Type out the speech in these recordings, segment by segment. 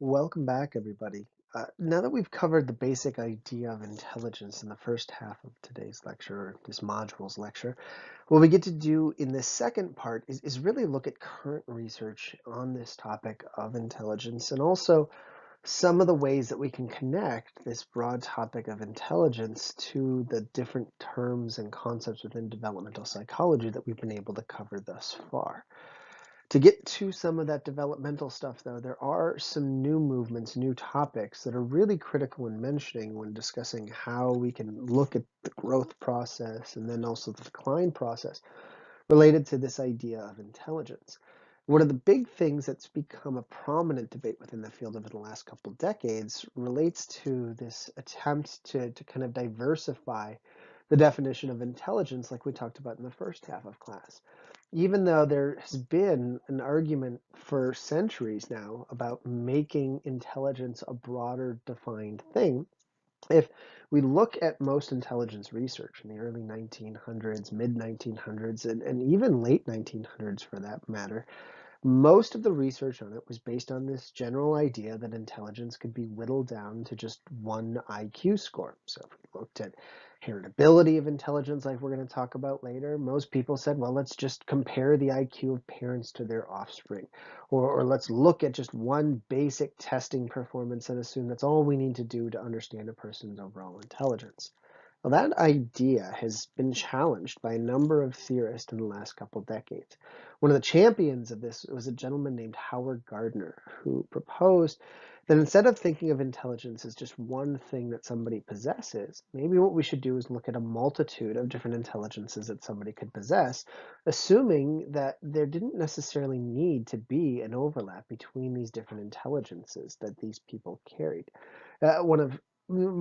Welcome back, everybody. Now that we've covered the basic idea of intelligence in the first half of today's lecture, or this module's lecture, what we get to do in this second part is really look at current research on this topic of intelligence and also some of the ways that we can connect this broad topic of intelligence to the different terms and concepts within developmental psychology that we've been able to cover thus far. To get to some of that developmental stuff, though, there are some new movements, new topics that are really critical in mentioning when discussing how we can look at the growth process and then also the decline process related to this idea of intelligence. One of the big things that's become a prominent debate within the field over the last couple decades relates to this attempt to kind of diversify the definition of intelligence like we talked about in the first half of class. Even though there has been an argument for centuries now about making intelligence a broader defined thing, if we look at most intelligence research in the early 1900s, mid 1900s, and even late 1900s for that matter, most of the research on it was based on this general idea that intelligence could be whittled down to just one IQ score. So if we looked at heritability of intelligence, like we're going to talk about later, most people said, well, let's just compare the IQ of parents to their offspring. Or let's look at just one basic testing performance and assume that's all we need to do to understand a person's overall intelligence. Well, that idea has been challenged by a number of theorists in the last couple decades. One of the champions of this was a gentleman named Howard Gardner, who proposed that instead of thinking of intelligence as just one thing that somebody possesses, maybe what we should do is look at a multitude of different intelligences that somebody could possess, assuming that there didn't necessarily need to be an overlap between these different intelligences that these people carried. One of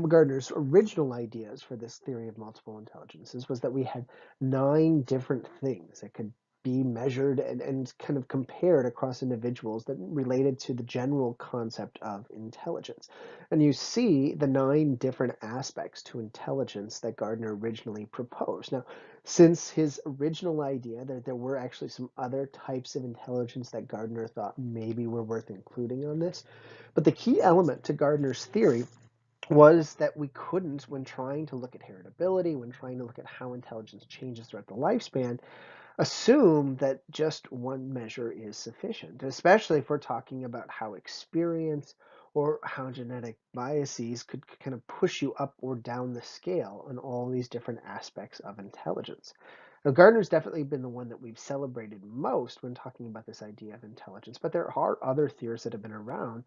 Gardner's original ideas for this theory of multiple intelligences was that we had 9 different things that could be measured and kind of compared across individuals that related to the general concept of intelligence. And you see the 9 different aspects to intelligence that Gardner originally proposed. Now, since his original idea, there were actually some other types of intelligence that Gardner thought maybe were worth including on this. But the key element to Gardner's theory was that we couldn't, when trying to look at heritability, when trying to look at how intelligence changes throughout the lifespan, assume that just one measure is sufficient, especially if we're talking about how experience or how genetic biases could kind of push you up or down the scale on all these different aspects of intelligence. Now, Gardner's definitely been the one that we've celebrated most when talking about this idea of intelligence, but there are other theorists that have been around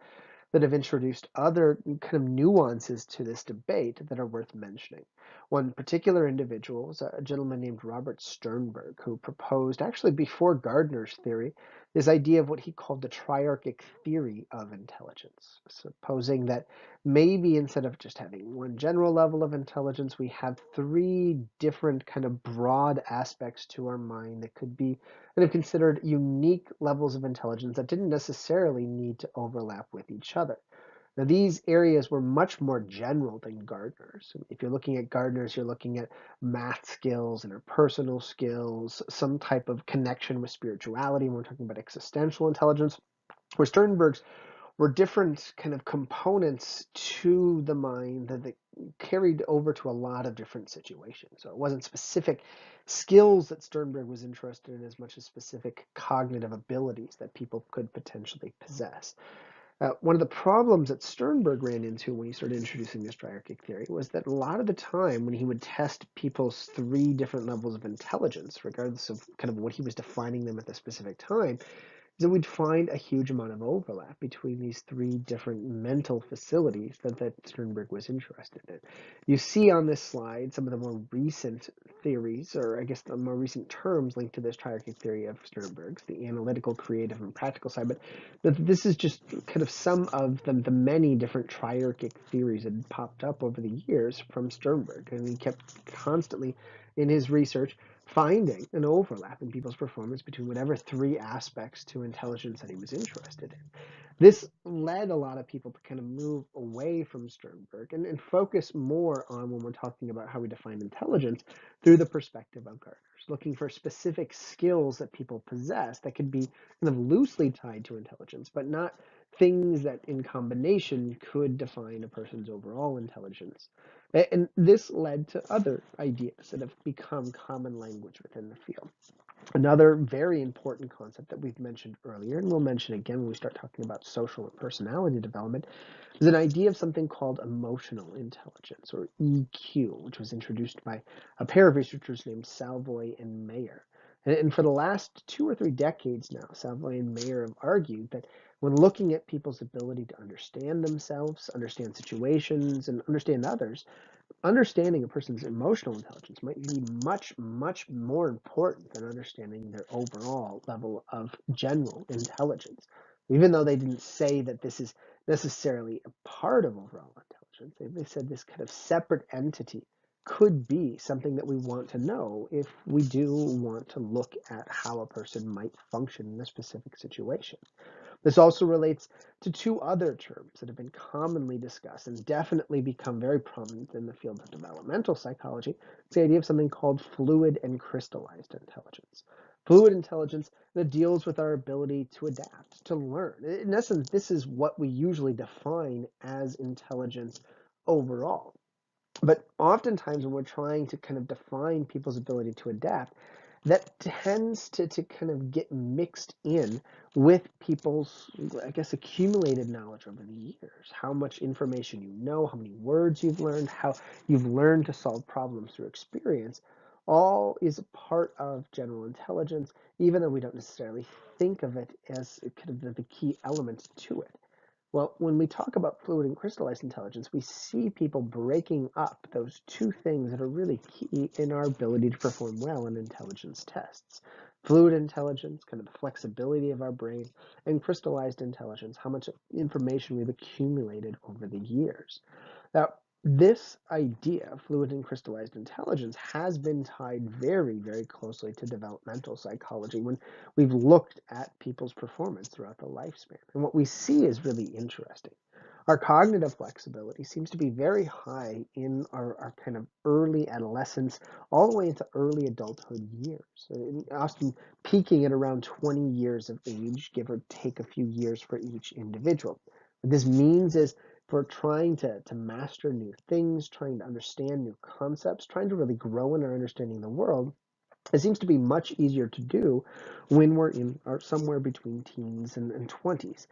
that have introduced other kind of nuances to this debate that are worth mentioning. One particular individual is a gentleman named Robert Sternberg, who proposed, actually before Gardner's theory, this idea of what he called the triarchic theory of intelligence, supposing that maybe instead of just having one general level of intelligence, we have 3 different kind of broad aspects to our mind that could be kind of considered unique levels of intelligence that didn't necessarily need to overlap with each other. Now, these areas were much more general than Gardner's. If you're looking at Gardner's, you're looking at math skills, interpersonal skills, some type of connection with spirituality. We're talking about existential intelligence. Where Sternberg's were different kind of components to the mind that carried over to a lot of different situations. So it wasn't specific skills that Sternberg was interested in as much as specific cognitive abilities that people could potentially possess. One of the problems that Sternberg ran into when he started introducing this triarchic theory was that a lot of the time when he would test people's 3 different levels of intelligence, regardless of kind of what he was defining them at the specific time, is that we'd find a huge amount of overlap between these 3 different mental facilities that Sternberg was interested in. You see on this slide some of the more recent theories, or I guess the more recent terms linked to this triarchic theory of Sternberg's, the analytical, creative, and practical side, but this is just kind of some of the many different triarchic theories that had popped up over the years from Sternberg, and he kept constantly in his research finding an overlap in people's performance between whatever 3 aspects to intelligence that he was interested in. This led a lot of people to kind of move away from Sternberg and focus more on when we're talking about how we define intelligence through the perspective of Gardner's, looking for specific skills that people possess that could be kind of loosely tied to intelligence, but not things that in combination could define a person's overall intelligence. And this led to other ideas that have become common language within the field. Another very important concept that we've mentioned earlier, and we'll mention again when we start talking about social and personality development, is an idea of something called emotional intelligence, or EQ, which was introduced by a pair of researchers named Salvoy and Mayer. And for the last 2 or 3 decades now, Salvoy and Mayer have argued that when looking at people's ability to understand themselves, understand situations, and understand others, understanding a person's emotional intelligence might be much, much more important than understanding their overall level of general intelligence. Even though they didn't say that this is necessarily a part of overall intelligence, they said this kind of separate entity could be something that we want to know if we do want to look at how a person might function in a specific situation. This also relates to two other terms that have been commonly discussed and definitely become very prominent in the field of developmental psychology. It's the idea of something called fluid and crystallized intelligence. Fluid intelligence that deals with our ability to adapt, to learn. In essence, this is what we usually define as intelligence overall. But oftentimes when we're trying to kind of define people's ability to adapt, that tends to kind of get mixed in with people's, I guess, accumulated knowledge over the years. How much information you know, how many words you've learned, how you've learned to solve problems through experience, all is a part of general intelligence, even though we don't necessarily think of it as kind of the key element to it. Well, when we talk about fluid and crystallized intelligence, we see people breaking up those two things that are really key in our ability to perform well in intelligence tests. Fluid intelligence, kind of the flexibility of our brain, and crystallized intelligence, how much information we've accumulated over the years. Now, this idea, fluid and crystallized intelligence, has been tied very, very closely to developmental psychology when we've looked at people's performance throughout the lifespan. And what we see is really interesting. Our cognitive flexibility seems to be very high in our kind of early adolescence, all the way into early adulthood years, and often peaking at around 20 years of age, give or take a few years for each individual. What this means is if we're trying to master new things, trying to understand new concepts, trying to really grow in our understanding of the world, it seems to be much easier to do when we're in or somewhere between teens and 20s.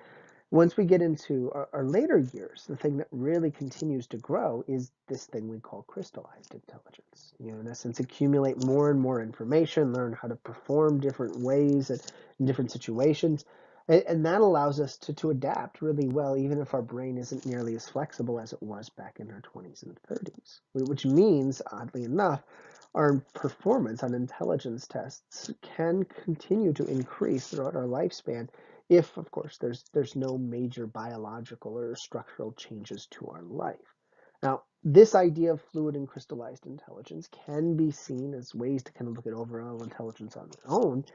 Once we get into our later years, the thing that really continues to grow is this thing we call crystallized intelligence. In essence, accumulate more and more information, learn how to perform different ways in different situations. And that allows us to adapt really well, even if our brain isn't nearly as flexible as it was back in our 20s and 30s, which means, oddly enough, our performance on intelligence tests can continue to increase throughout our lifespan if, of course, there's no major biological or structural changes to our life. Now, this idea of fluid and crystallized intelligence can be seen as ways to kind of look at overall intelligence on their own,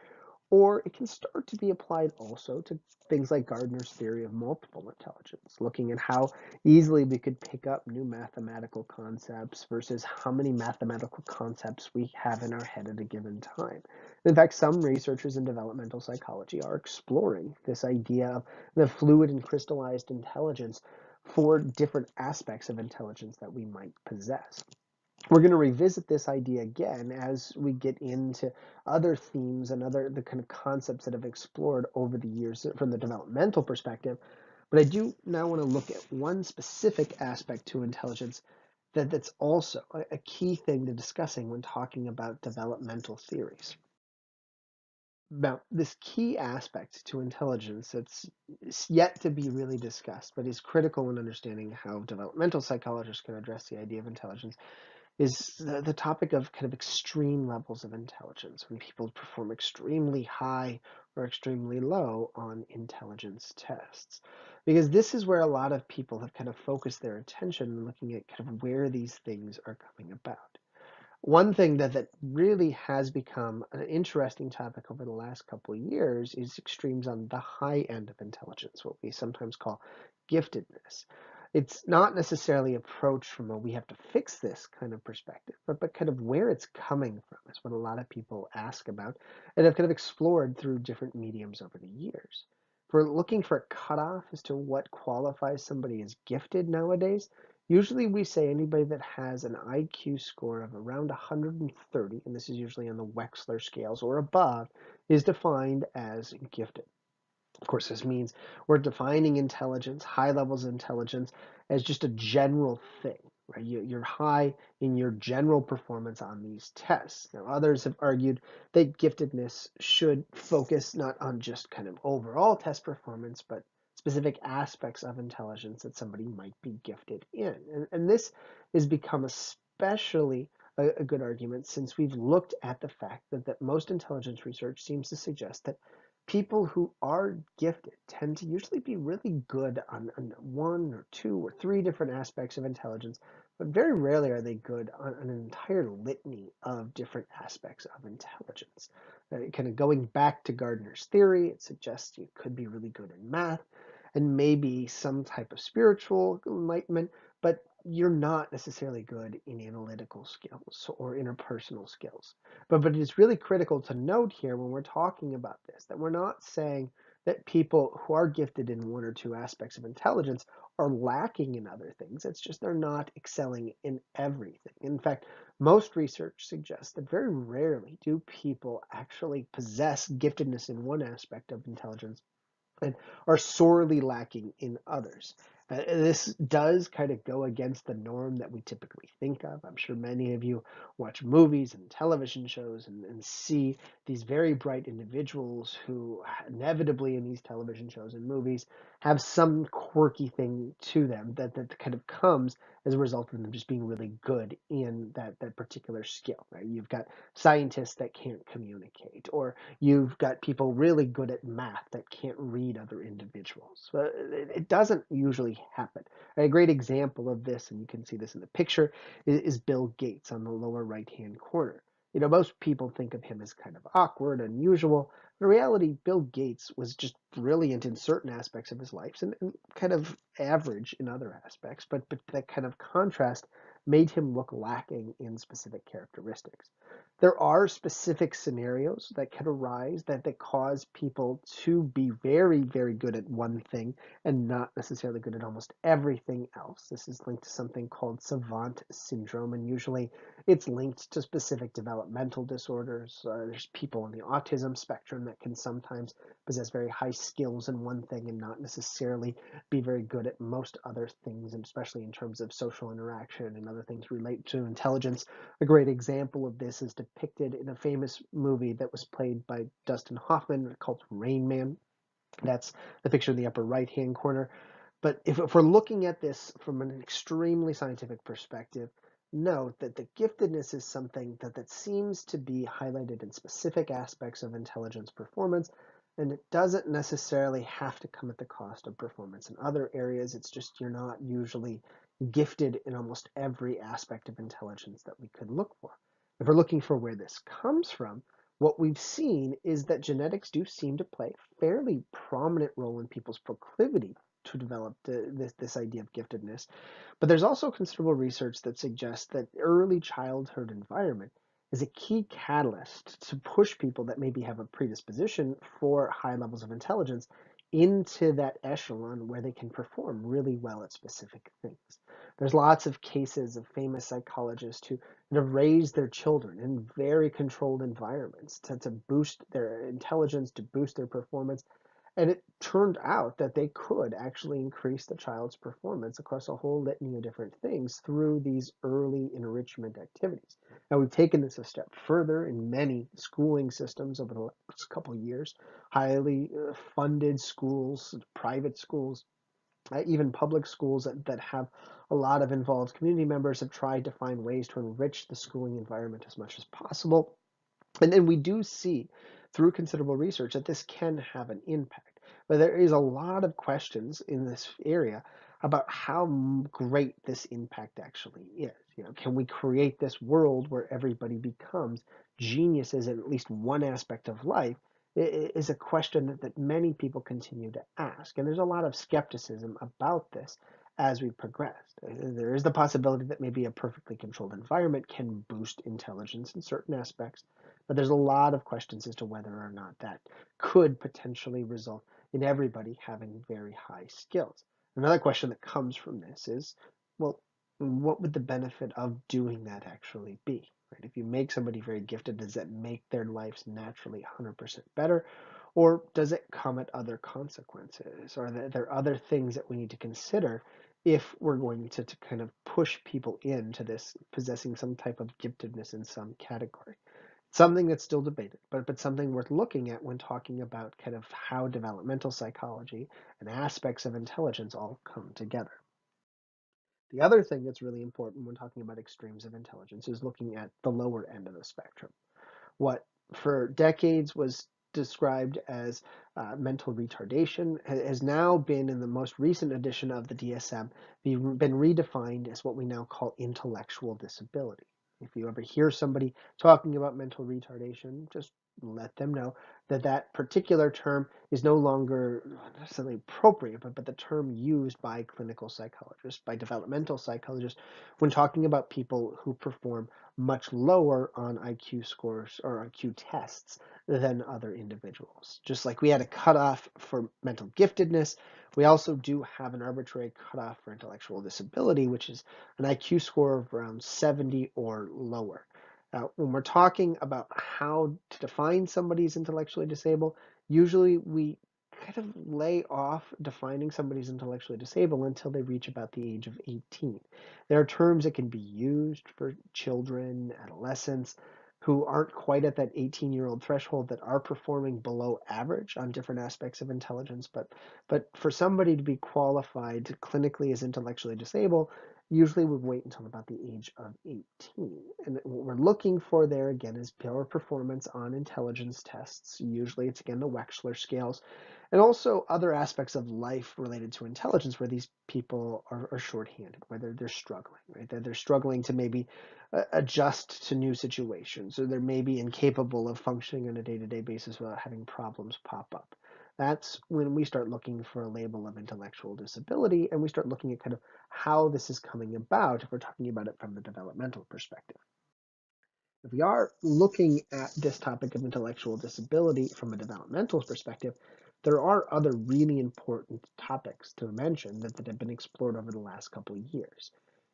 or it can start to be applied also to things like Gardner's theory of multiple intelligence, looking at how easily we could pick up new mathematical concepts versus how many mathematical concepts we have in our head at a given time. In fact, some researchers in developmental psychology are exploring this idea of the fluid and crystallized intelligence for different aspects of intelligence that we might possess. We're going to revisit this idea again as we get into other themes and other the kind of concepts that have explored over the years from the developmental perspective. But I do now want to look at one specific aspect to intelligence that's also a key thing to discussing when talking about developmental theories. Now, this key aspect to intelligence that's yet to be really discussed, but is critical in understanding how developmental psychologists can address the idea of intelligence, is the topic of kind of extreme levels of intelligence, when people perform extremely high or extremely low on intelligence tests. Because this is where a lot of people have kind of focused their attention looking at kind of where these things are coming about. One thing that really has become an interesting topic over the last couple of years is extremes on the high end of intelligence, what we sometimes call giftedness. It's not necessarily approached from a we have to fix this kind of perspective, but kind of where it's coming from is what a lot of people ask about and have kind of explored through different mediums over the years. we're looking for a cutoff as to what qualifies somebody as gifted nowadays, usually we say anybody that has an IQ score of around 130, and this is usually on the Wechsler scales or above, is defined as gifted. Of course, this means we're defining intelligence, high levels of intelligence, as just a general thing, right? You're high in your general performance on these tests. Now, others have argued that giftedness should focus not on just kind of overall test performance, but specific aspects of intelligence that somebody might be gifted in. And this has become especially a good argument since we've looked at the fact that most intelligence research seems to suggest that people who are gifted tend to usually be really good on one or two or three different aspects of intelligence, but very rarely are they good on an entire litany of different aspects of intelligence. Kind of going back to Gardner's theory, it suggests you could be really good in math and maybe some type of spiritual enlightenment, but you're not necessarily good in analytical skills or interpersonal skills. But it is really critical to note here when we're talking about this that we're not saying that people who are gifted in one or two aspects of intelligence are lacking in other things. It's just they're not excelling in everything. In fact, most research suggests that very rarely do people actually possess giftedness in one aspect of intelligence and are sorely lacking in others. This does kind of go against the norm that we typically think of. I'm sure many of you watch movies and television shows and see these very bright individuals who inevitably in these television shows and movies have some quirky thing to them that kind of comes as a result of them just being really good in that particular skill, right? You've got scientists that can't communicate, or you've got people really good at math that can't read other individuals. It doesn't usually happen. A great example of this, and you can see this in the picture, is Bill Gates on the lower right-hand corner. You know, most people think of him as kind of awkward, unusual. In reality, Bill Gates was just brilliant in certain aspects of his life and kind of average in other aspects, but that kind of contrast made him look lacking in specific characteristics. There are specific scenarios that can arise that cause people to be very, very good at one thing and not necessarily good at almost everything else. This is linked to something called savant syndrome, and usually it's linked to specific developmental disorders. There's people on the autism spectrum that can sometimes possess very high skills in one thing and not necessarily be very good at most other things, and especially in terms of social interaction and other things relate to intelligence. A great example of this is depicted in a famous movie that was played by Dustin Hoffman called Rain Man. That's the picture in the upper right-hand corner. But if we're looking at this from an extremely scientific perspective, note that the giftedness is something that seems to be highlighted in specific aspects of intelligence performance, and it doesn't necessarily have to come at the cost of performance in other areas. It's just you're not usually gifted in almost every aspect of intelligence that we could look for. If we're looking for where this comes from, what we've seen is that genetics do seem to play a fairly prominent role in people's proclivity to develop this idea of giftedness. But there's also considerable research that suggests that early childhood environment is a key catalyst to push people that maybe have a predisposition for high levels of intelligence into that echelon where they can perform really well at specific things. There's lots of cases of famous psychologists who have raised their children in very controlled environments to boost their intelligence, to boost their performance, and it turned out that they could actually increase the child's performance across a whole litany of different things through these early enrichment activities. Now, we've taken this a step further in many schooling systems over the last couple of years, highly funded schools, private schools, even public schools that have a lot of involved community members have tried to find ways to enrich the schooling environment as much as possible. And then we do see through considerable research that this can have an impact. But there is a lot of questions in this area about how great this impact actually is. You know, can we create this world where everybody becomes geniuses in at least one aspect of life? Is a question that many people continue to ask. And there's a lot of skepticism about this as we progress. There is the possibility that maybe a perfectly controlled environment can boost intelligence in certain aspects, but there's a lot of questions as to whether or not that could potentially result in everybody having very high skills. Another question that comes from this is, well, what would the benefit of doing that actually be? Right? If you make somebody very gifted, does that make their lives naturally 100% better? Or does it come at other consequences? Are there other things that we need to consider if we're going to kind of push people into this possessing some type of giftedness in some category? Something that's still debated, but something worth looking at when talking about kind of how developmental psychology and aspects of intelligence all come together. The other thing that's really important when talking about extremes of intelligence is looking at the lower end of the spectrum. What for decades was described as mental retardation has now been, in the most recent edition of the DSM, been redefined as what we now call intellectual disability. If you ever hear somebody talking about mental retardation, just let them know that that particular term is no longer necessarily appropriate, but the term used by clinical psychologists, by developmental psychologists, when talking about people who perform much lower on IQ scores or IQ tests than other individuals. Just like we had a cutoff for mental giftedness, we also do have an arbitrary cutoff for intellectual disability, which is an IQ score of around 70 or lower. When we're talking about how to define somebody as intellectually disabled, usually we kind of lay off defining somebody's intellectually disabled until they reach about the age of 18. There are terms that can be used for children, adolescents who aren't quite at that 18-year-old threshold that are performing below average on different aspects of intelligence. But for somebody to be qualified clinically as intellectually disabled, usually we wait until about the age of 18. And what we're looking for there again is poor performance on intelligence tests. Usually it's again the Wechsler scales and also other aspects of life related to intelligence where these people are shorthanded, where they're struggling, right? They're struggling to maybe adjust to new situations, or they're maybe incapable of functioning on a day-to-day basis without having problems pop up. That's when we start looking for a label of intellectual disability, and we start looking at kind of how this is coming about if we're talking about it from the developmental perspective. If we are looking at this topic of intellectual disability from a developmental perspective, there are other really important topics to mention that have been explored over the last couple of years.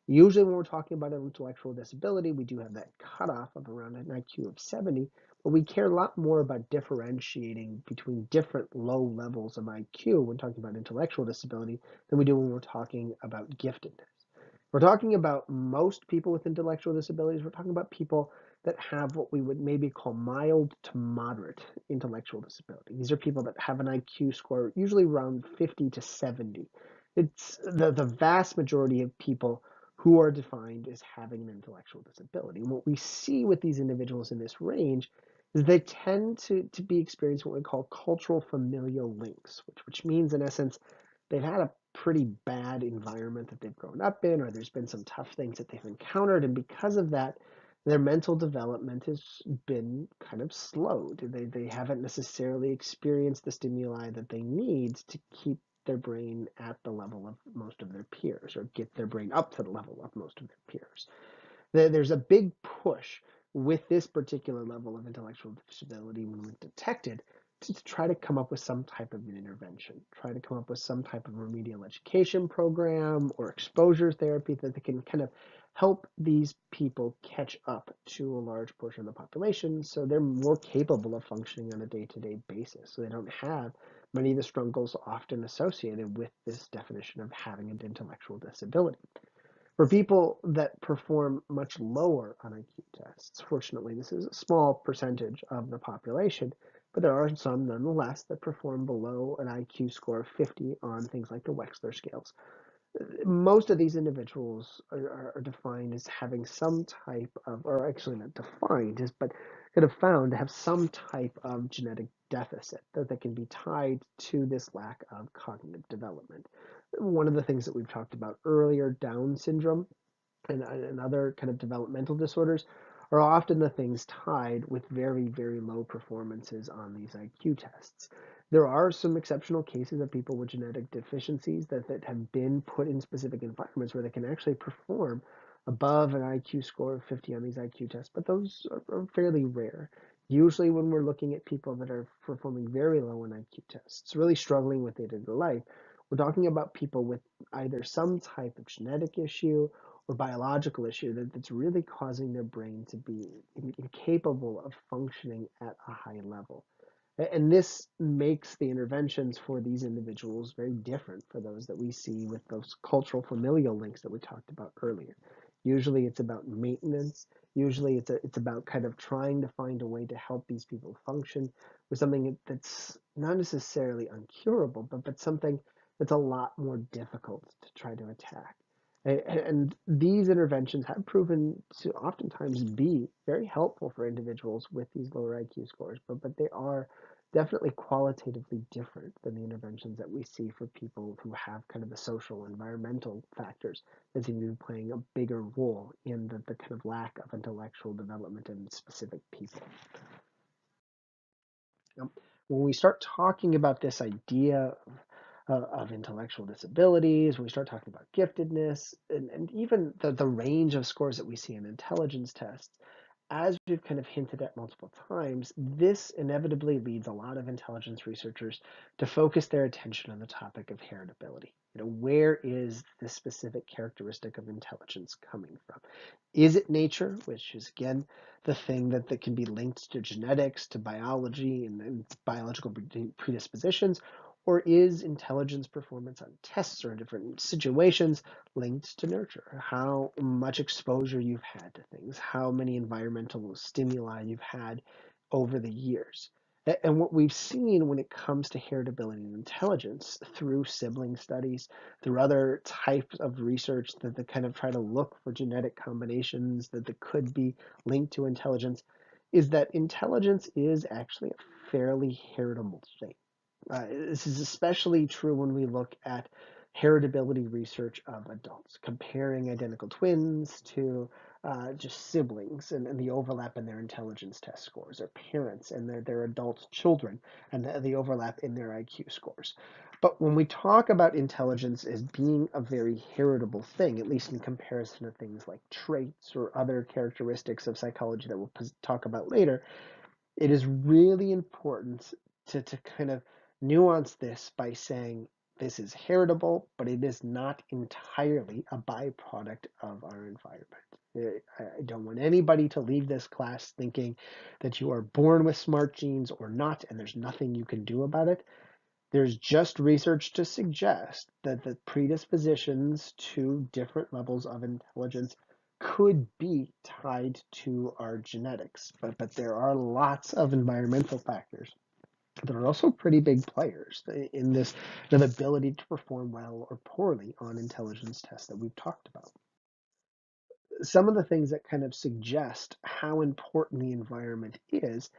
Usually when we're talking about intellectual disability, we do have that cutoff of around an IQ of 70, but we care a lot more about differentiating between different low levels of IQ when talking about intellectual disability than we do when we're talking about giftedness. We're talking about most people with intellectual disabilities. We're talking about people that have what we would maybe call mild to moderate intellectual disability. These are people that have an IQ score usually around 50 to 70. It's the vast majority of people who are defined as having an intellectual disability. And what we see with these individuals in this range is they tend to be experiencing what we call cultural familial links, which means in essence, they've had a pretty bad environment that they've grown up in, or there's been some tough things that they've encountered, and because of that, their mental development has been kind of slowed. They haven't necessarily experienced the stimuli that they need to keep their brain at the level of most of their peers, or get their brain up to the level of most of their peers. There's a big push with this particular level of intellectual disability when we're detected to try to come up with some type of an intervention, try to come up with some type of remedial education program or exposure therapy that can kind of help these people catch up to a large portion of the population so they're more capable of functioning on a day-to-day basis. So they don't have many of the struggles often associated with this definition of having an intellectual disability. For people that perform much lower on IQ tests, fortunately, this is a small percentage of the population, but there are some nonetheless that perform below an IQ score of 50 on things like the Wechsler scales. Most of these individuals are defined as having some type of, or actually not defined, but kind of found to have some type of genetic deficit that can be tied to this lack of cognitive development. One of the things that we've talked about earlier, Down syndrome, and other kind of developmental disorders are often the things tied with very, very low performances on these IQ tests. There are some exceptional cases of people with genetic deficiencies that have been put in specific environments where they can actually perform above an IQ score of 50 on these IQ tests, but those are fairly rare. Usually when we're looking at people that are performing very low in IQ tests, really struggling with day-to-day life, we're talking about people with either some type of genetic issue or biological issue that's really causing their brain to be incapable of functioning at a high level. And this makes the interventions for these individuals very different for those that we see with those cultural familial links that we talked about earlier. Usually it's about maintenance. Usually it's about kind of trying to find a way to help these people function with something that's not necessarily uncurable, but something that's a lot more difficult to try to attack. And these interventions have proven to oftentimes be very helpful for individuals with these lower IQ scores, but they are definitely qualitatively different than the interventions that we see for people who have kind of the social environmental factors that seem to be playing a bigger role in the kind of lack of intellectual development in specific people. Now, when we start talking about this idea of intellectual disabilities, when we start talking about giftedness, and even the range of scores that we see in intelligence tests, as we've kind of hinted at multiple times, this inevitably leads a lot of intelligence researchers to focus their attention on the topic of heritability. Where is this specific characteristic of intelligence coming from? Is it nature, which is again the thing that can be linked to genetics, to biology, and biological predispositions, or is intelligence performance on tests or in different situations linked to nurture? How much exposure you've had to things, how many environmental stimuli you've had over the years. And what we've seen when it comes to heritability and intelligence through sibling studies, through other types of research that kind of try to look for genetic combinations that could be linked to intelligence, is that intelligence is actually a fairly heritable thing. This is especially true when we look at heritability research of adults, comparing identical twins to just siblings and the overlap in their intelligence test scores, or parents and their adult children and the overlap in their IQ scores. But when we talk about intelligence as being a very heritable thing, at least in comparison to things like traits or other characteristics of psychology that we'll talk about later, it is really important to kind of nuance this by saying this is heritable, but it is not entirely a byproduct of our environment. I don't want anybody to leave this class thinking that you are born with smart genes or not, and there's nothing you can do about it. There's just research to suggest that the predispositions to different levels of intelligence could be tied to our genetics, but there are lots of environmental factors that are also pretty big players in this the ability to perform well or poorly on intelligence tests that we've talked about. Some of the things that kind of suggest how important the environment is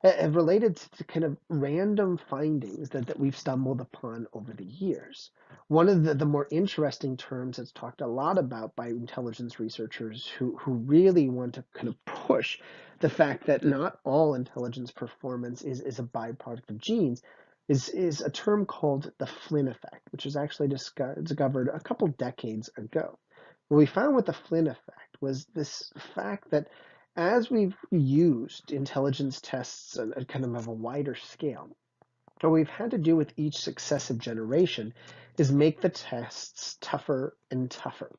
have related to kind of random findings that we've stumbled upon over the years. One of the more interesting terms that's talked a lot about by intelligence researchers who really want to kind of push the fact that not all intelligence performance is a byproduct of genes is a term called the Flynn effect, which was actually discovered a couple decades ago. What we found with the Flynn effect was this fact that as we've used intelligence tests at kind of a wider scale, what we've had to do with each successive generation is make the tests tougher and tougher.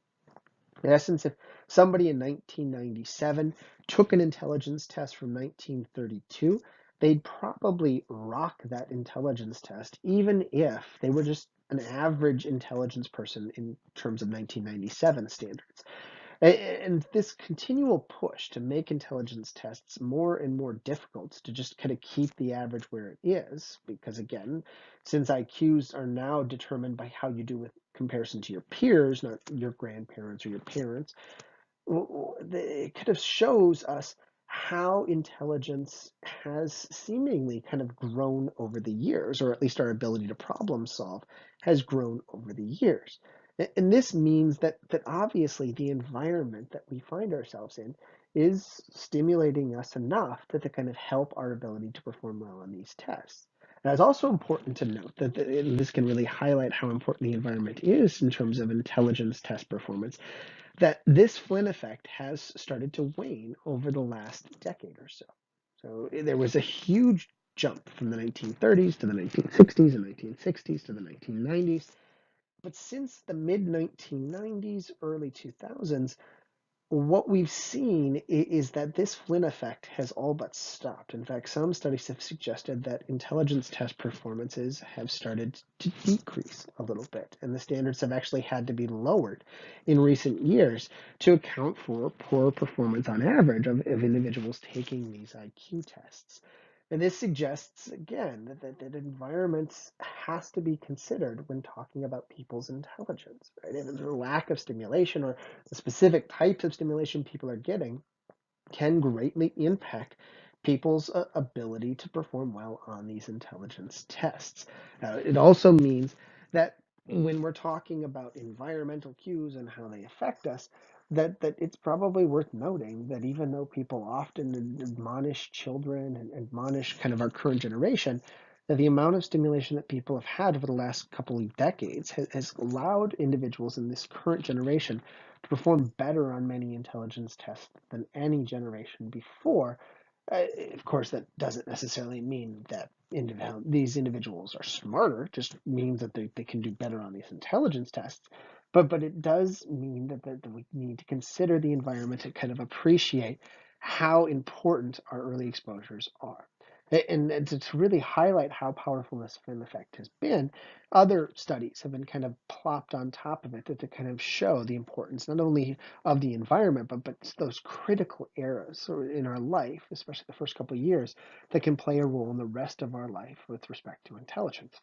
In essence, if somebody in 1997 took an intelligence test from 1932, they'd probably rock that intelligence test, even if they were just an average intelligence person in terms of 1997 standards. And this continual push to make intelligence tests more and more difficult to just kind of keep the average where it is, because again, since IQs are now determined by how you do with comparison to your peers, not your grandparents or your parents, it kind of shows us how intelligence has seemingly kind of grown over the years, or at least our ability to problem solve has grown over the years. And this means that obviously the environment that we find ourselves in is stimulating us enough to kind of help our ability to perform well on these tests. Now, it's also important to note and this can really highlight how important the environment is in terms of intelligence test performance, that this Flynn effect has started to wane over the last decade or so. So there was a huge jump from the 1930s to the 1960s and 1960s to the 1990s. But since the mid 1990s, early 2000s, what we've seen is that this Flynn effect has all but stopped. In fact, some studies have suggested that intelligence test performances have started to decrease a little bit, and the standards have actually had to be lowered in recent years to account for poor performance on average of individuals taking these IQ tests. And this suggests, again, that environments has to be considered when talking about people's intelligence, right? And the lack of stimulation or the specific types of stimulation people are getting can greatly impact people's ability to perform well on these intelligence tests. It also means that when we're talking about environmental cues and how they affect us, that it's probably worth noting that even though people often admonish children and admonish kind of our current generation, that the amount of stimulation that people have had over the last couple of decades has allowed individuals in this current generation to perform better on many intelligence tests than any generation before. Of course, that doesn't necessarily mean that these individuals are smarter, it just means that they can do better on these intelligence tests. But it does mean that we need to consider the environment to kind of appreciate how important our early exposures are. And to really highlight how powerful this Flynn effect has been, other studies have been kind of plopped on top of it to kind of show the importance not only of the environment, but those critical eras in our life, especially the first couple of years, that can play a role in the rest of our life with respect to intelligence.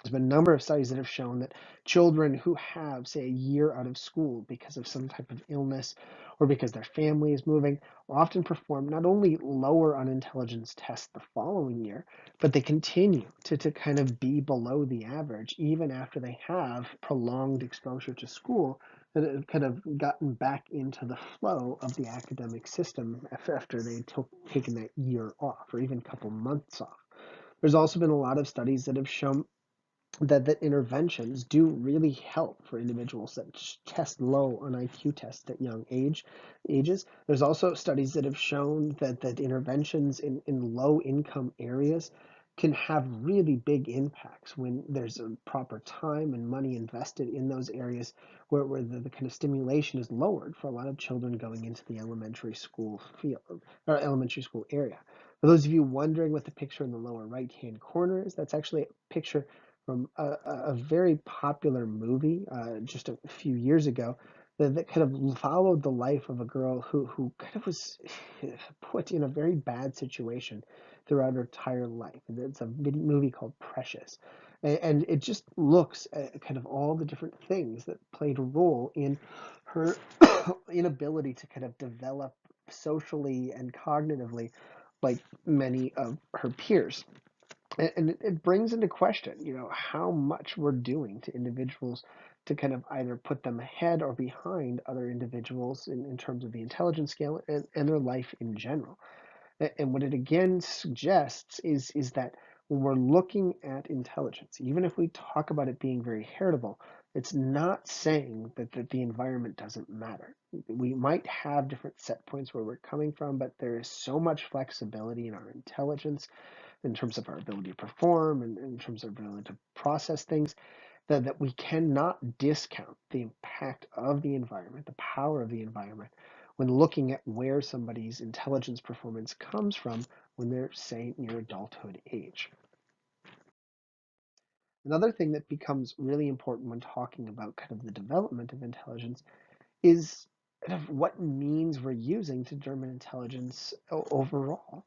There's been a number of studies that have shown that children who have, say, a year out of school because of some type of illness or because their family is moving often perform not only lower on intelligence tests the following year, but they continue to kind of be below the average even after they have prolonged exposure to school that have kind of gotten back into the flow of the academic system after they had taken that year off or even a couple months off. There's also been a lot of studies that have shown that interventions do really help for individuals that test low on IQ tests at young ages. There's also studies that have shown that interventions in low income areas can have really big impacts when there's a proper time and money invested in those areas where the kind of stimulation is lowered for a lot of children going into the elementary school field or elementary school area. For those of you wondering what the picture in the lower right hand corner is, that's actually a picture from a very popular movie just a few years ago that kind of followed the life of a girl who kind of was put in a very bad situation throughout her entire life. And it's a movie called Precious. And it just looks at kind of all the different things that played a role in her inability to kind of develop socially and cognitively like many of her peers. And it brings into question, how much we're doing to individuals to kind of either put them ahead or behind other individuals in terms of the intelligence scale and their life in general. And what it again suggests is that when we're looking at intelligence, even if we talk about it being very heritable, it's not saying that the environment doesn't matter. We might have different set points where we're coming from, but there is so much flexibility in our intelligence in terms of our ability to perform and in terms of our ability to process things, that we cannot discount the impact of the environment, the power of the environment, when looking at where somebody's intelligence performance comes from when they're, say, near adulthood age. Another thing that becomes really important when talking about kind of the development of intelligence is kind of what means we're using to determine intelligence overall.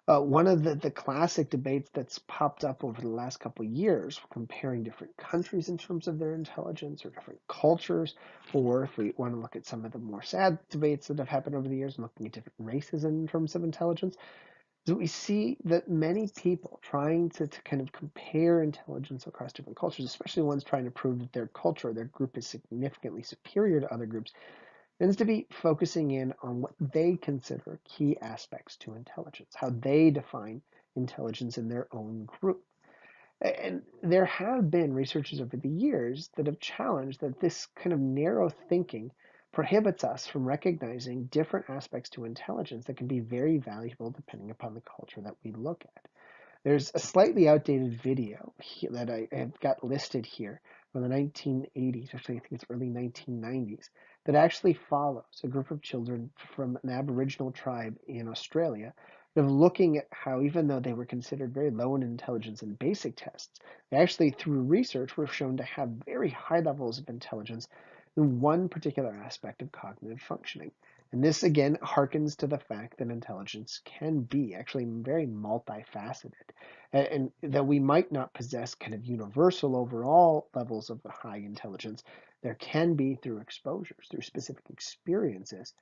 One of the classic debates that's popped up over the last couple of years, comparing different countries in terms of their intelligence or different cultures, or if we want to look at some of the more sad debates that have happened over the years, looking at different races in terms of intelligence, is we see that many people trying to kind of compare intelligence across different cultures, especially ones trying to prove that their culture or their group is significantly superior to other groups, tends to be focusing in on what they consider key aspects to intelligence, how they define intelligence in their own group. And there have been researchers over the years that have challenged that this kind of narrow thinking prohibits us from recognizing different aspects to intelligence that can be very valuable depending upon the culture that we look at. There's a slightly outdated video that I have got listed here from the 1980s, actually I think it's early 1990s, that actually follows a group of children from an Aboriginal tribe in Australia of looking at how, even though they were considered very low in intelligence in basic tests, they actually, through research, were shown to have very high levels of intelligence in one particular aspect of cognitive functioning. And this again harkens to the fact that intelligence can be actually very multifaceted, and that we might not possess kind of universal overall levels of high intelligence. There can be, through exposures, through specific experiences,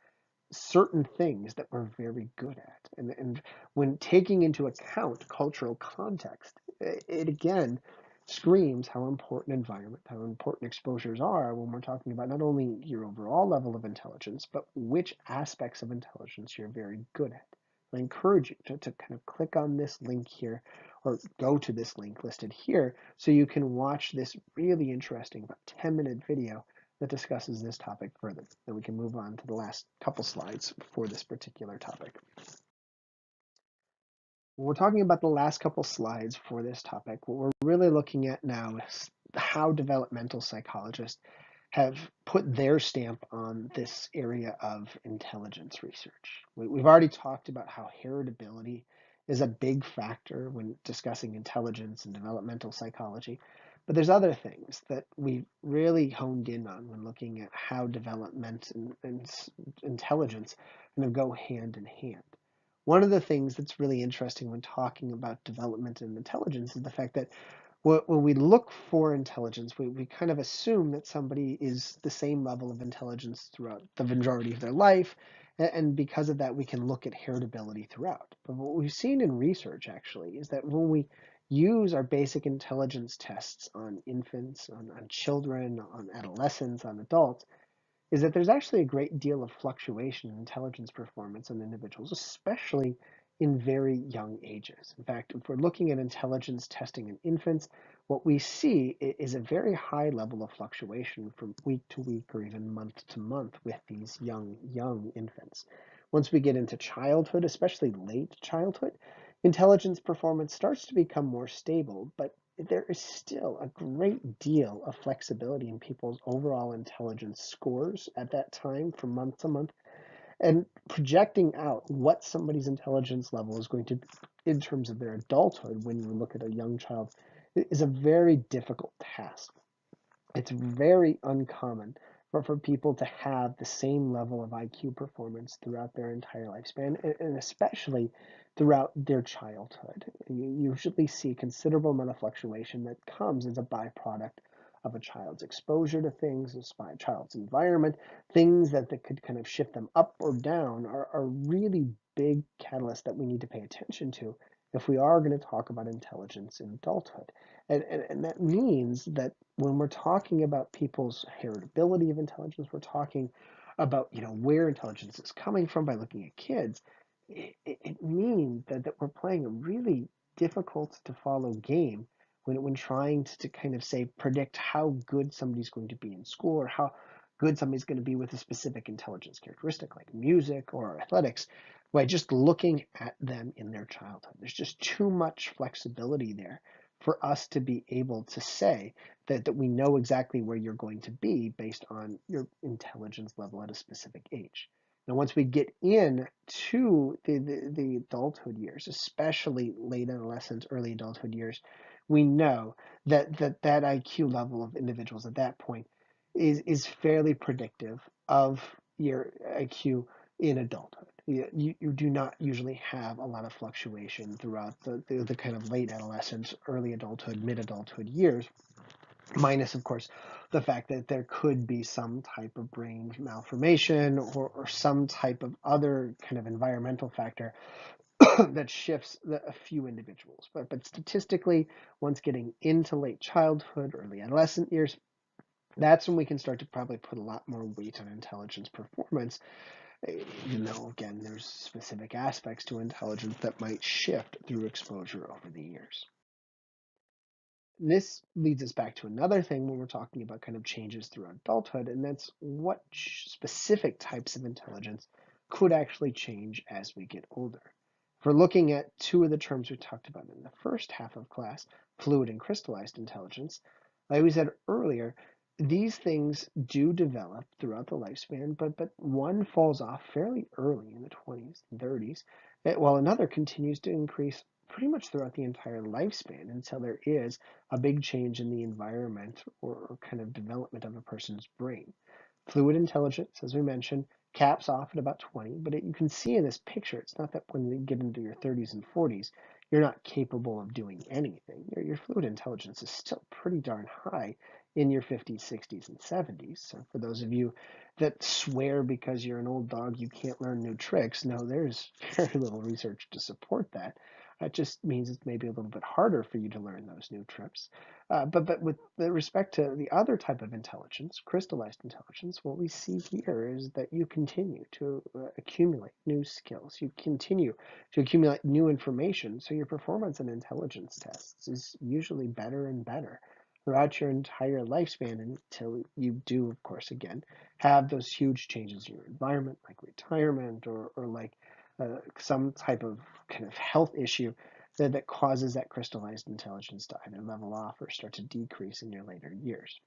certain things that we're very good at. And when taking into account cultural context, it again screams how important environment, how important exposures are when we're talking about not only your overall level of intelligence, but which aspects of intelligence you're very good at. I encourage you to kind of click on this link here or go to this link listed here so you can watch this really interesting about 10-minute video that discusses this topic further. Then we can move on to the last couple slides for this particular topic. When we're talking about the last couple slides for this topic, what we're really looking at now is how developmental psychologists have put their stamp on this area of intelligence research. We've already talked about how heritability is a big factor when discussing intelligence and developmental psychology. But there's other things that we've really honed in on when looking at how development and intelligence kind of go hand in hand. One of the things that's really interesting when talking about development and intelligence is the fact that when we look for intelligence, we kind of assume that somebody is the same level of intelligence throughout the majority of their life. And because of that, we can look at heritability throughout. But what we've seen in research actually is that when we use our basic intelligence tests on infants, on children, on adolescents, on adults, is that there's actually a great deal of fluctuation in intelligence performance in individuals, especially in very young ages. In fact, if we're looking at intelligence testing in infants, what we see is a very high level of fluctuation from week to week or even month to month with these young infants. Once we get into childhood, especially late childhood, intelligence performance starts to become more stable, but there is still a great deal of flexibility in people's overall intelligence scores at that time from month to month. And projecting out what somebody's intelligence level is going to be in terms of their adulthood when you look at a young child is a very difficult task. It's very uncommon for people to have the same level of IQ performance throughout their entire lifespan, and especially throughout their childhood. You usually see a considerable amount of fluctuation that comes as a byproduct of a child's exposure to things, a child's environment. Things that could kind of shift them up or down are really big catalysts that we need to pay attention to if we are going to talk about intelligence in adulthood. And that means that when we're talking about people's heritability of intelligence, we're talking about where intelligence is coming from by looking at kids. It means that we're playing a really difficult to follow game when trying to kind of say predict how good somebody's going to be in school or how good somebody's going to be with a specific intelligence characteristic like music or athletics by just looking at them in their childhood. There's just too much flexibility there for us to be able to say that we know exactly where you're going to be based on your intelligence level at a specific age. Now, once we get into the adulthood years, especially late adolescence, early adulthood years, we know that IQ level of individuals at that point is fairly predictive of your IQ in adulthood. You do not usually have a lot of fluctuation throughout the kind of late adolescence, early adulthood, mid adulthood years, minus, of course, the fact that there could be some type of brain malformation or some type of other kind of environmental factor that shifts a few individuals. But statistically, once getting into late childhood, early adolescent years, that's when we can start to probably put a lot more weight on intelligence performance. Even though, again, there's specific aspects to intelligence that might shift through exposure over the years. This leads us back to another thing when we're talking about kind of changes through adulthood, and that's what specific types of intelligence could actually change as we get older. If we're looking at two of the terms we talked about in the first half of class, fluid and crystallized intelligence, like we said earlier, these things do develop throughout the lifespan, but one falls off fairly early in the 20s and 30s, while another continues to increase pretty much throughout the entire lifespan until there is a big change in the environment or kind of development of a person's brain. Fluid intelligence, as we mentioned, caps off at about 20, but you can see in this picture, it's not that when you get into your 30s and 40s, you're not capable of doing anything. Your fluid intelligence is still pretty darn high in your 50s, 60s, and 70s. So for those of you that swear because you're an old dog you can't learn new tricks, no, there's very little research to support that. That just means it's maybe a little bit harder for you to learn those new tricks. But with respect to the other type of intelligence, crystallized intelligence, what we see here is that you continue to accumulate new skills. You continue to accumulate new information, so your performance in intelligence tests is usually better and better throughout your entire lifespan until you do, of course, again, have those huge changes in your environment, like retirement or like some type of kind of health issue that causes that crystallized intelligence to either level off or start to decrease in your later years.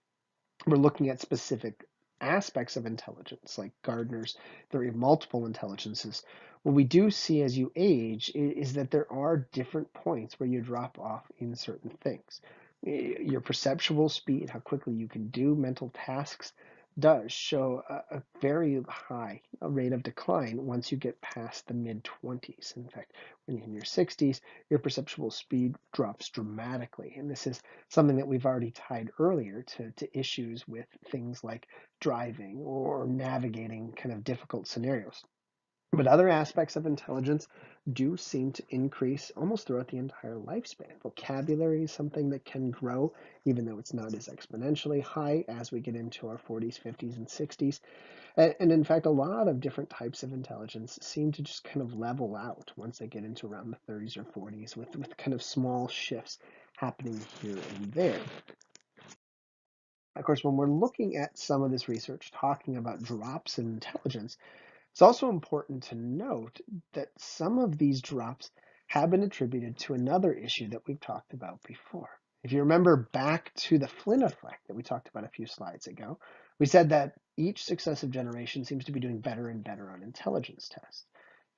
We're looking at specific aspects of intelligence, like Gardner's theory of multiple intelligences. What we do see as you age is that there are different points where you drop off in certain things. Your perceptual speed, how quickly you can do mental tasks, does show a very high rate of decline once you get past the mid 20s. In fact, when you're in your 60s, your perceptual speed drops dramatically. And this is something that we've already tied earlier to issues with things like driving or navigating kind of difficult scenarios. But other aspects of intelligence do seem to increase almost throughout the entire lifespan. Vocabulary is something that can grow, even though it's not as exponentially high as we get into our 40s, 50s, and 60s. And in fact, a lot of different types of intelligence seem to just kind of level out once they get into around the 30s or 40s with kind of small shifts happening here and there. Of course, when we're looking at some of this research talking about drops in intelligence, it's also important to note that some of these drops have been attributed to another issue that we've talked about before. If you remember back to the Flynn effect that we talked about a few slides ago, we said that each successive generation seems to be doing better and better on intelligence tests.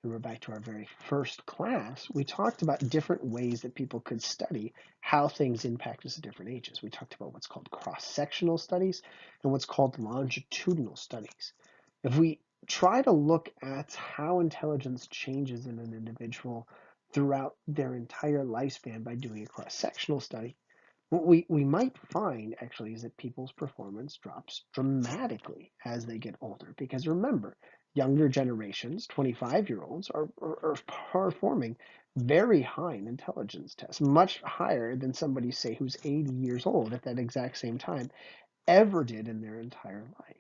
And we're back to our very first class, we talked about different ways that people could study how things impact us at different ages. We talked about what's called cross-sectional studies and what's called longitudinal studies. If we try to look at how intelligence changes in an individual throughout their entire lifespan by doing a cross-sectional study, what we might find actually is that people's performance drops dramatically as they get older. Because remember, younger generations, 25-year-olds, are performing very high in intelligence tests, much higher than somebody, say, who's 80 years old at that exact same time ever did in their entire life.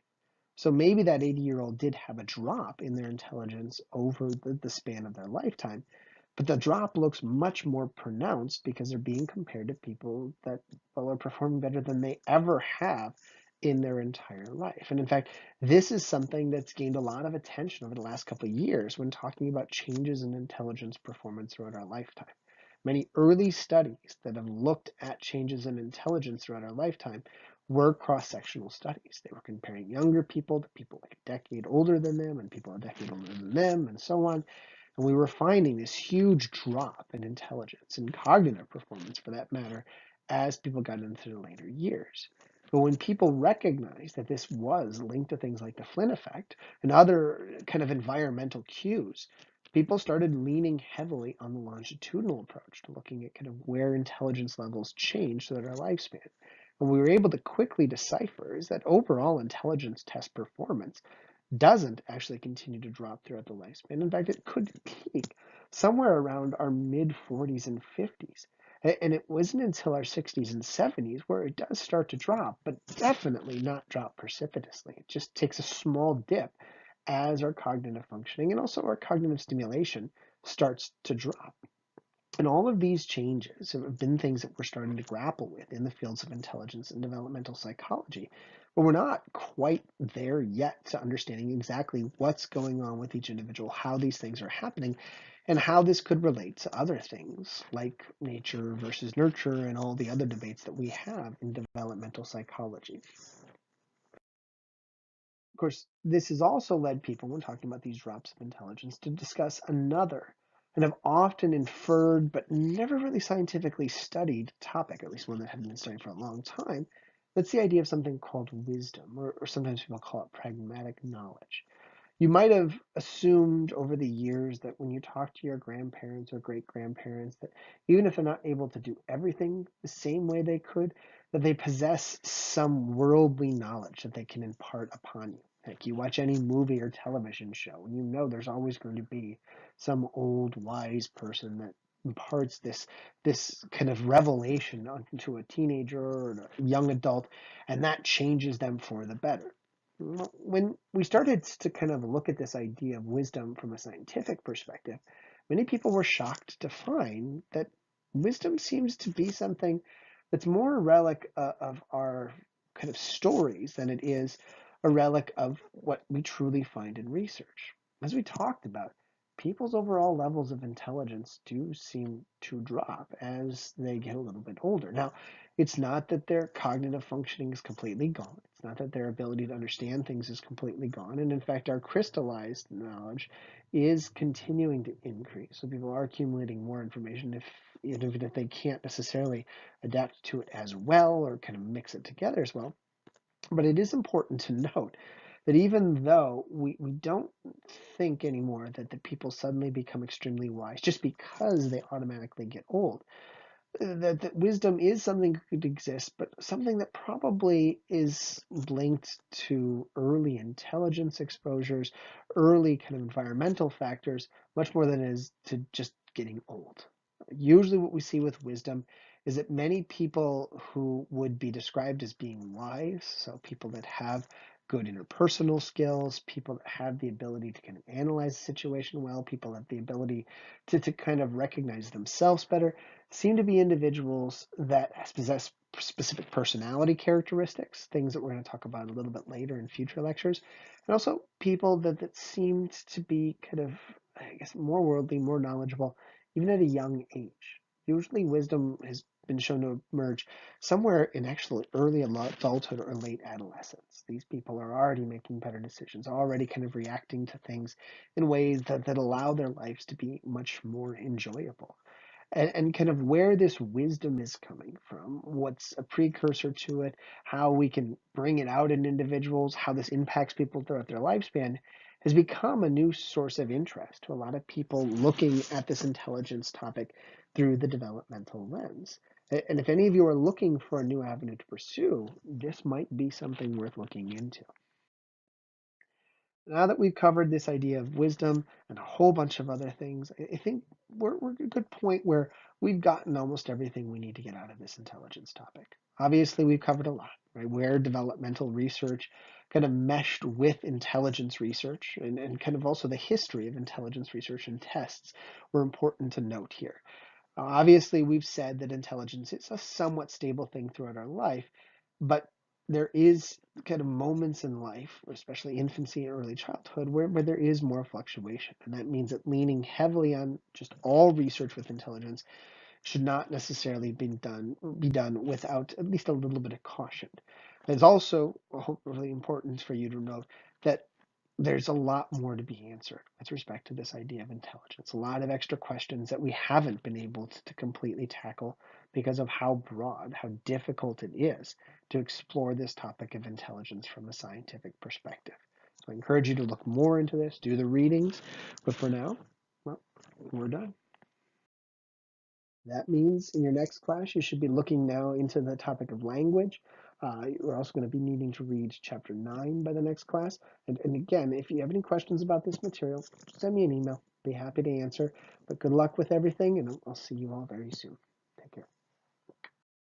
So maybe that 80-year-old did have a drop in their intelligence over the span of their lifetime, but the drop looks much more pronounced because they're being compared to people that are performing better than they ever have in their entire life. And in fact, this is something that's gained a lot of attention over the last couple of years when talking about changes in intelligence performance throughout our lifetime. Many early studies that have looked at changes in intelligence throughout our lifetime were cross-sectional studies. They were comparing younger people to people like a decade older than them and people a decade older than them and so on. And we were finding this huge drop in intelligence and cognitive performance, for that matter, as people got into the later years. But when people recognized that this was linked to things like the Flynn effect and other kind of environmental cues, people started leaning heavily on the longitudinal approach to looking at kind of where intelligence levels change throughout our lifespan. And we were able to quickly decipher is that overall intelligence test performance doesn't actually continue to drop throughout the lifespan. In fact, it could peak somewhere around our mid 40s and 50s. And it wasn't until our 60s and 70s where it does start to drop, but definitely not drop precipitously. It just takes a small dip as our cognitive functioning and also our cognitive stimulation starts to drop. And all of these changes have been things that we're starting to grapple with in the fields of intelligence and developmental psychology. But we're not quite there yet to understanding exactly what's going on with each individual, how these things are happening, and how this could relate to other things like nature versus nurture and all the other debates that we have in developmental psychology. Of course, this has also led people, when talking about these drops of intelligence, to discuss another and have often inferred but never really scientifically studied topic, at least one that hadn't been studied for a long time. That's the idea of something called wisdom, or sometimes people call it pragmatic knowledge. You might have assumed over the years that when you talk to your grandparents or great grandparents, that even if they're not able to do everything the same way they could, that they possess some worldly knowledge that they can impart upon you. Like you watch any movie or television show, and you know there's always going to be some old wise person that imparts this kind of revelation onto a teenager or a young adult, and that changes them for the better. When we started to kind of look at this idea of wisdom from a scientific perspective, many people were shocked to find that wisdom seems to be something that's more a relic of our kind of stories than it is a relic of what we truly find in research. As we talked about, people's overall levels of intelligence do seem to drop as they get a little bit older. Now, it's not that their cognitive functioning is completely gone. It's not that their ability to understand things is completely gone. And in fact, our crystallized knowledge is continuing to increase. So people are accumulating more information even if they can't necessarily adapt to it as well or kind of mix it together as well. But it is important to note that even though we don't think anymore that the people suddenly become extremely wise just because they automatically get old, that wisdom is something that could exist, but something that probably is linked to early intelligence exposures, early kind of environmental factors, much more than it is to just getting old. Usually, what we see with wisdom is that many people who would be described as being wise, so people that have good interpersonal skills, people that have the ability to kind of analyze the situation well, people that have the ability to kind of recognize themselves better, seem to be individuals that possess specific personality characteristics, things that we're going to talk about a little bit later in future lectures, and also people that seemed to be kind of, I guess, more worldly, more knowledgeable, even at a young age. Usually, wisdom has been shown to emerge somewhere in actually early adulthood or late adolescence. These people are already making better decisions, already kind of reacting to things in ways that allow their lives to be much more enjoyable, and kind of where this wisdom is coming from, what's a precursor to it, how we can bring it out in individuals, how this impacts people throughout their lifespan, has become a new source of interest to a lot of people looking at this intelligence topic through the developmental lens. And if any of you are looking for a new avenue to pursue, this might be something worth looking into. Now that we've covered this idea of wisdom and a whole bunch of other things, I think we're at a good point where we've gotten almost everything we need to get out of this intelligence topic. Obviously, we've covered a lot, right? Where developmental research kind of meshed with intelligence research and kind of also the history of intelligence research and tests were important to note here. Obviously, we've said that intelligence is a somewhat stable thing throughout our life, but there is kind of moments in life, especially infancy and early childhood, where there is more fluctuation. And that means that leaning heavily on just all research with intelligence should not necessarily be done without at least a little bit of caution. It's also really important for you to note that there's a lot more to be answered with respect to this idea of intelligence. A lot of extra questions that we haven't been able to completely tackle because of how broad, how difficult it is to explore this topic of intelligence from a scientific perspective. So I encourage you to look more into this, do the readings, but for now, well, we're done. That means in your next class, you should be looking now into the topic of language. We're also going to be needing to read chapter 9 by the next class. And again, if you have any questions about this material, send me an email. Be happy to answer. But good luck with everything, and I'll see you all very soon.